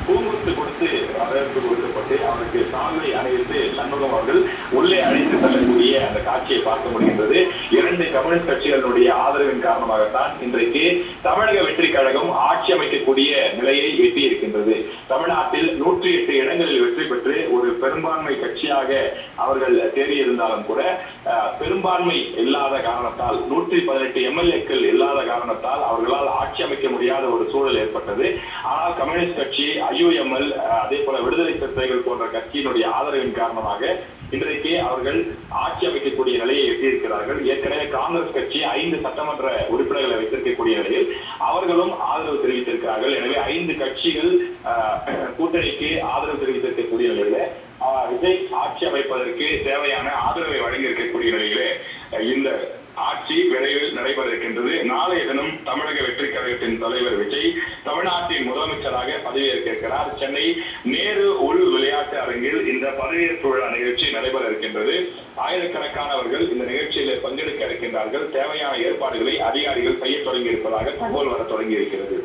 பூங்குத்து கொடுத்து வரவேற்பு கொடுக்கப்பட்டு அவருக்கு சால்வை அணிவித்து சண்முகம் அவர்கள் உள்ளே அழைத்து செல்லக்கூடிய அந்த காட்சியை பார்க்க முடிகின்றது. 2 கம்யூனிஸ்ட் கட்சிகளுடைய ஆதரவின் காரணமாகத்தான் இன்றைக்கு தமிழக வெற்றி கழகம் ஆட்சி அமைக்கக்கூடிய நிலையை எட்டி இருக்கின்றது. தமிழ்நாட்டில் 108 இடங்களில் வெற்றி பெற்று ஒரு பெரும்பான்மை கட்சியாக அவர்கள் தேறியிருந்தாலும் கூட பெரும்பான்மை இல்லாத காரணத்தால் 118 எம்எல்ஏக்கள் இல்லாத காரணத்தால் அவர்களால் ஆட்சி அமைக்க முடியாத ஒரு சூழல் ஏற்பட்டது. ஆனால் கம்யூனிஸ்ட் கட்சி, ஐயுஎம்எல், அதே போல விடுதலை சிறுத்தைகள் போன்ற கட்சியினுடைய ஆதரவின் காரணமாக இன்றைக்கு அவர்கள் ஆட்சி அமைக்கக்கூடிய நிலையை எட்டியிருக்கிறார்கள். ஏற்கனவே காங்கிரஸ் கட்சி 5 சட்டமன்ற உறுப்பினர்களை வைத்திருக்கக்கூடிய நிலையில் அவர்களும் ஆதரவு தெரிவித்திருக்கிறார்கள். எனவே 5 கட்சிகள் கூட்டணிக்கு ஆதரவு தெரிவித்திருக்கக்கூடிய நிலையில விஜய் ஆட்சி அமைப்பதற்கு தேவையான ஆதரவை வழங்கி இருக்கக்கூடிய நிலையிலே இந்த ஆட்சி விரைவில் நடைபெற இருக்கின்றது. நாளைய தினம் தமிழக வெற்றி கழகத்தின் தலைவர் விஜய் தமிழ்நாட்டின் முதலமைச்சராக பதவியேற்க இருக்கிறார். சென்னை நேரு உள் விளையாட்டு அரங்கில் இந்த பதவியேற்பு விழா நிகழ்ச்சி நடைபெற இருக்கின்றது. ஆயிரக்கணக்கானவர்கள் இந்த நிகழ்ச்சியில் பங்கெடுக்க இருக்கின்றார்கள். தேவையான ஏற்பாடுகளை அதிகாரிகள் செய்ய தொடங்கி இருப்பதாக தகவல் வர தொடங்கி இருக்கிறது.